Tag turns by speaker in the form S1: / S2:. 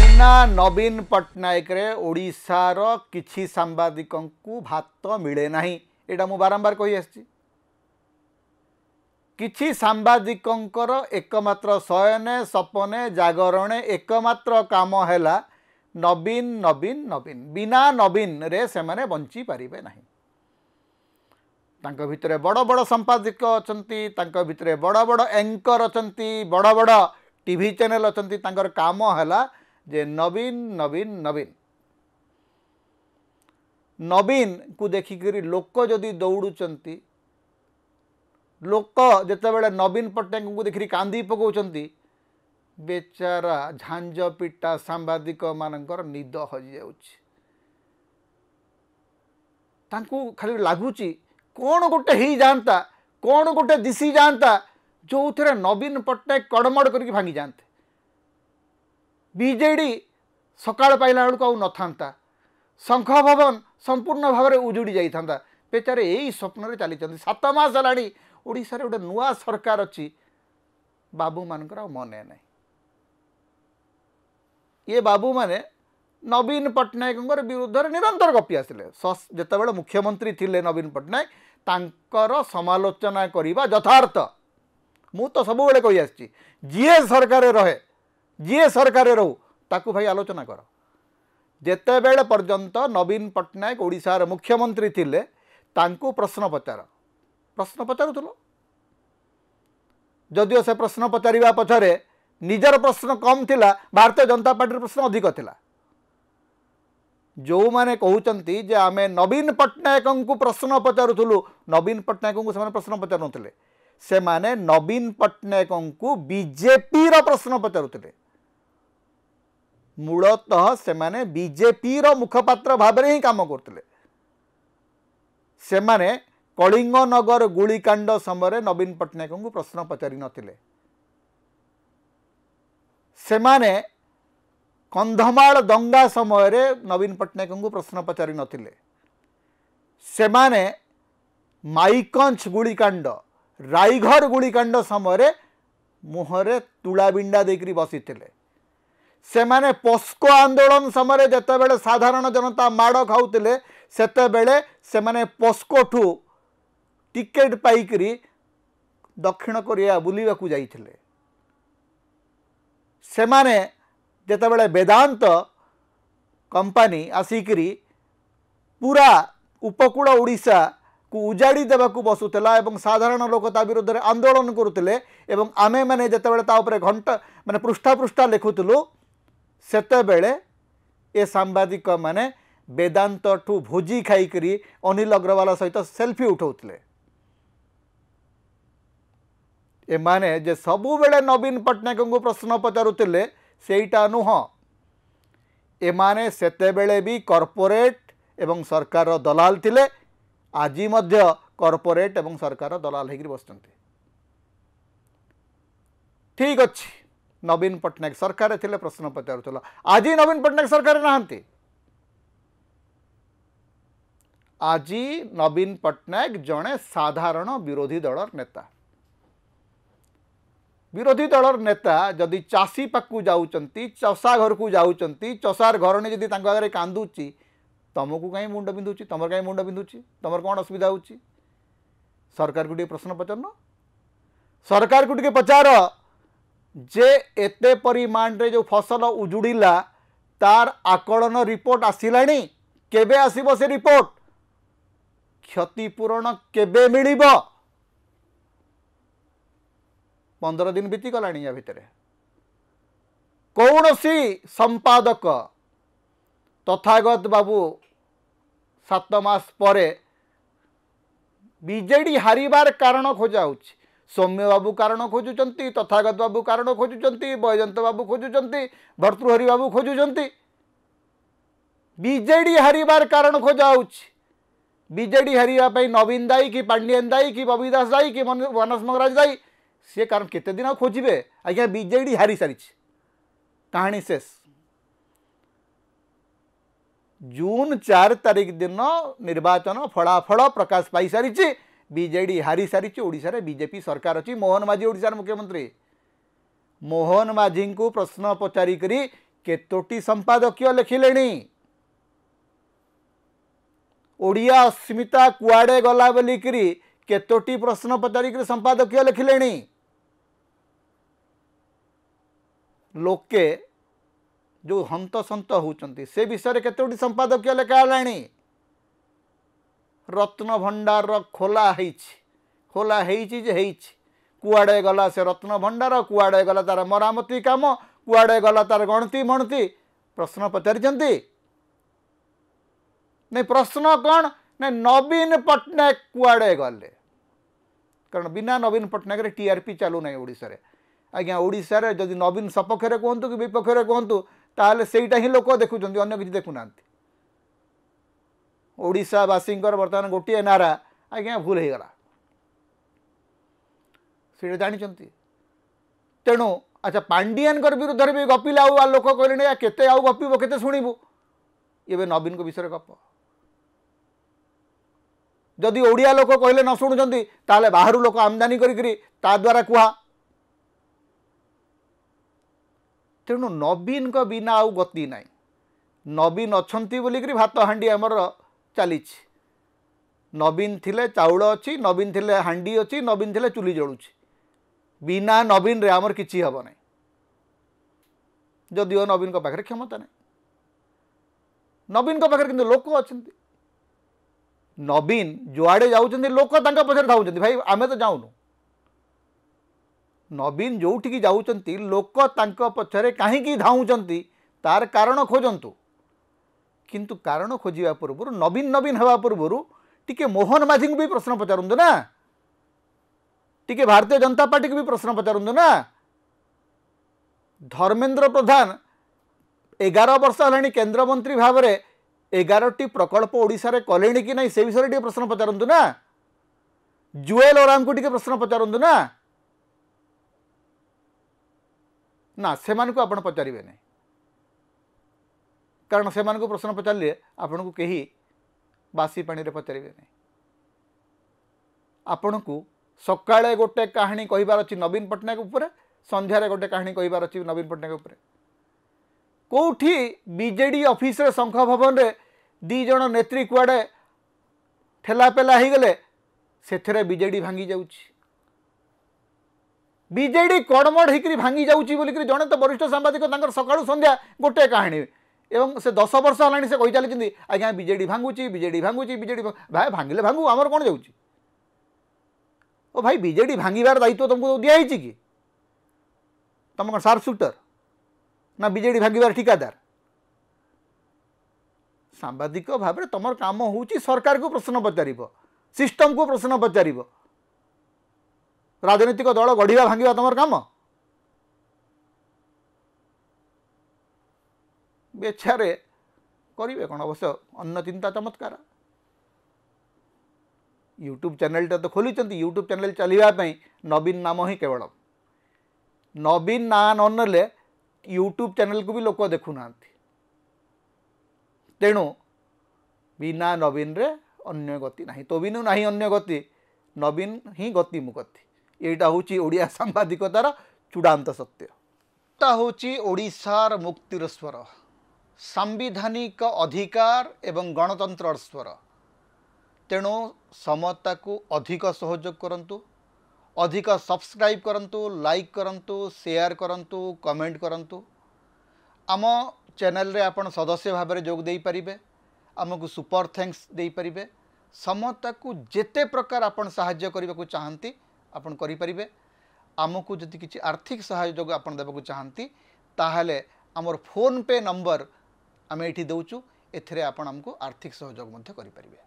S1: बिना नवीन पट्टनायक रे ओडिशार किछि सांबादिकों को भात मिले नाही एटा मु बारंबार कहि आछि। किछि सांबादिकोंकर एकमात्र शयने सपने जागरणे एकमात्र काम हैला नवीन नवीन नवीन बिना नवीन रे से माने बंची पारिबे नाही। तांको भितरे बड़ बड़ संपादक अछंती, तांको भितरे बड़ बड़ एंकर अछंती, बड़ बड़ टीवी चैनल अछंती। तांकर काम हैला जे नवीन नवीन नवीन नवीन को देखिक लोक जदि दौड़ुचंती, लोक जितेबाला नवीन पट्टनायक को देखिक कांदी पकाउचंती, बेचारा झांझ पिटा सांबादिक मानकर निद हजि जाउछि। तांको खाली लागुची कौन गोटे ही जानता, कौन गोटे दिशी जानता जो थे नवीन पट्टनायक कड़मड़ करके भांगी जानते। बीजेडी सकाळ पाइला बेलू आउ नथा, शंख भवन संपूर्ण भाव में उजुड़ी जाता। बेचारे यही स्वप्न चली 7 मास है ओडिशा रे गोटे नुआ सरकार अच्छी, बाबू मानकर मने नहीं। ये बाबू माने नवीन पट्टनायक विरुद्ध निरंतर गपी आसिले। जितेबाला मुख्यमंत्री थिले नवीन पट्टनायक तांकर समालोचना करिबा यथार्थ। मु तो सब बेले कहि आछि जीए सरकार रहे, जीए सरकार रहू ताकू भाई आलोचना कर। जेतेबेले पर्यंत नवीन पट्टनायक ओडिशार मुख्यमंत्री थिले तांकू प्रश्न पचारुथलो। जदिओ से प्रश्न पचारिबा पछरे निजर प्रश्न कम थिला, भारतीय जनता पार्टी प्रश्न अधिक थिला। जो माने कहउचंती जे आमे नवीन पट्टनायक को प्रश्न पचारुथलु, नवीन पट्टनायक को से प्रश्न पचारुथले, से माने नवीन पट्टनायक को बीजेपी रो प्रश्न पचारुथले। मूलतः से माने बीजेपी रो मुखपात्र भाव में ही काम करते। से माने कलिंग नगर गुलिकांड समय नवीन पट्टनायक को प्रश्न पचारि नथिले। से माने कंधमाल दंगा समय रे नवीन पट्टनायक को प्रश्न पचारि नथिले। से माने माईकंच गुलिकांड, रायघर गुलिकांड समय मुहरे तुलाबिंडा देकरी बसी थिले। से माने पोस्को आंदोलन समय जितेबाला साधारण जनता माड़ खाऊले सेतेबेले से माने पोस्को ठू टिकेट पाइकरी दक्षिण कोरिया बुलिबाकू जाइथिले। से माने जितेबाला वेदांत कंपनी आसिकरी पूरा उपकूल ओडिशा को उजाड़ी देवाकू बसुला एवं साधारण लोक ता विरोध में आंदोलन करुले। एवं आमे माने जितेबाला ता उपरे घंटा माने पृष्ठा पृष्ठा लिखुलु सेतेबेले ए सांबादिक माने वेदांत ठू भोजी खाइकरी अनिल अग्रवाल सहित सेल्फी उठाउतले। ए माने जे सबु बेले नवीन पट्टनायक को प्रश्न पचारुतिले सेईटा नुह। ए माने सेतेबेले भी कॉर्पोरेट एवं सरकार दलाल थिले, आजी मध्य कॉर्पोरेट एवं सरकार दलाल होकर बसचंती। ठीक अच्छी नवीन पट्टनायक सरकार थिले प्रश्न पचारुला, आज नवीन पट्टनायक सरकार नहांती। आज नवीन पट्टनायक जड़े साधारण विरोधी दलर नेता। विरोधी दलर नेता जदि चाषी पाकू जाउचंती, चषा घर को जाउचंती, चषार घरणी जदि तांको आगे कांदुची, तुमको कहीं मुंड बिंदुची, तुम कहीं मुंड बिंदुची, तुम कौन असुविधा होची? सरकार को प्रश्न पचार, सरकार को पचार जे एते परिमाण रे जो फसल उजुड़िला तार आकलन रिपोर्ट आसिलानी, केबे आसीबो से रिपोर्ट? क्षतिपूरण केबे मिलिबो? 15 दिन बीती गलानी। या भितर कौन सी संपादक तथागत बाबू 7 मास परे बीजेडी हारिबार कारण खोजा। सौम्य बाबू कारण खोजुचंती, तथागत बाबू कारण खोजुचंती, बैजयंत बाबू खोजुचंती, भर्तृहरि बाबू खोजुचंती। बीजेडी हारिबार कारण खोजा। बीजेडी हारिबा पई नवीन दाई कि पांडियन दाई कि बबी दास दाई कि मानस मंगराज दाई, सी कारण केते दिन खोजे? आज्ञा बीजेडी हारी सारी, कहानी शेष। जून 4 तारिख दिन निर्वाचन फलाफल प्रकाश पाई सारी। बीजेडी हारी सारी। ओडिशा रे बीजेपी सरकार अच्छी, मोहन माझी ओडिशा मुख्यमंत्री। मोहन माझी को प्रश्न पचारि करी केतोटी संपादकीय लिखिले ओडिया अस्मिता कुआडे गला बोलिकी केतोटी प्रश्न पचारिक संपादकीय लिखिले लोके जो हंतसंत होती से विषय केतोटी संपादकीय लेखालाणी रत्न भंडार खोला कुआडे गला से रत्न भंडार कुआडे गला तार मरामती काम कुआडे गला तार गणती मणती प्रश्न पचारि नहीं प्रश्न कौन नहीं नवीन पट्टनायक कुआडे गले कारण बिना नवीन पट्टनायक टीआरपी चालू ना ओडिशा रे आज्ञा ओडिशा रे जदि नवीन सपक्ष कहतु कि विपक्ष कहतु ताहले सेटा ही लोक देखुंत अन्य किसी देखुना ओडिशावासी बर्तमान गोटे नारा आज्ञा भूल हो गला से जानते तेणु अच्छा पांडियान विरुद्ध में भी गपिले आ लोक कहले केते आउ गपिब केते शुणु ये नवीन को विषय गप जदि ओडिया लोक कहले न शुणुंट ताले बाहर लोक आमदानी ता द्वारा कुहा तेणु नवीन को बिना आउ गति ना नवीन अच्छी बोलिक भात हांडी आमर चली नवीन थिले चाउल अच्छी नवीन थिले हांडी अच्छी नवीन थिले चुली जलुची बिना नवीन रे आमर किछि हब ना जदिओ नवीन को पाखे क्षमता ना नवीन को पाखे किंतु लोक अच्छा नवीन जुआड़े जाऊँ लोक पछार धाऊँ भाई आमे तो जाऊनु नवीन जोठिकी जाऊँच लोक पछारे कहीं धाऊँ तार कारण खोजतु किंतु कारण खोजा पूर्व नवीन नवीन हवा पूर्व टिके मोहन माझी भी प्रश्न पचारतु ना टिके भारतीय जनता पार्टी को भी प्रश्न पचारतु ना धर्मेंद्र प्रधान 11 वर्ष है केंद्र मंत्री भाव में 11टी प्रकल्प ओडिशा रे कले कि नहीं से विषय टे प्रश्न पचारतु ना जुएल ओराम को टे प्रश्न पचारतु ना ना से आपण पचारे नहीं कारण से प्रश्न पचारे आपण को कहीं बासी पानी रे पचारे नहीं आपण को सकाळे गोटे कहानी कहबार अच्छी नवीन पट्टनायक उपरे संध्यारे गोटे कहानी कहबार अच्छी नवीन पट्टनायक उपरे कौठी बीजेडी ऑफिस रे शंख भवन रे दी जन नेत्री कुआडे ठेलापेला हो गले से बीजेडी भांगी जाउची बीजेडी कड़मड़ होकर भांगी जाउची बोलिक जड़े तो वरिष्ठ सांबादिक सकाळु संध्या गोटे कहानी एवं से 10 वर्ष है से कही चली आज्ञा बीजेडी भांगुची बीजेडी भाई भांगिले भांगू आमर कौन जाउची ओ भाई बीजेडी भांगार दायित्व तुमको दिखाई कि तुम कौन सार्प सुटर ना बीजेडी भांगार ठिकादार सांबादिक भाव में तुम काम हो सरकार को प्रश्न पचार सिस्टम को प्रश्न पचार राजनीतिक दल गढ़ा भांगा तुम काम बेचारे करेंगे कौन अवश्य अन्न चिंता चमत्कार यूट्यूब चैनल तो खोली यूट्यूब चैनल चलवाई नवीन नाम ही केवल नवीन ना ननेले यूट्यूब चैनल को भी लोक देखुना तेणु बिना नवीन रे अन्य गति नहीं तो बिनु नहीं अन्य गति नवीन ही गति मुगति यहाँ हूँ ओडिया सांबादिकतार चूड़ांत सत्य हूँ ओडिशार मुक्तिर स्वर सांविधानिक अधिकार एवं गणतंत्र स्वर तेणु समता को अधिक सहयोग करंतु अधिक सब्सक्राइब करंतु लाइक करंतु शेयर करंतु कमेंट करंतु आम चैनल रे आपण सदस्य भाव में जोग दे पारिबे आमको सुपर थैंक्स दे पारिबे समता को जेते प्रकार आपण सहाय्य करने को चाहती आपण करि परिबे आमको जदि किछि आर्थिक सहयोग आपण देबा को चाहती ताहले आमर फोन पे नंबर आम ये दौचु एथिरे आपण आमको आर्थिक सहयोग मध्य करि परिबे।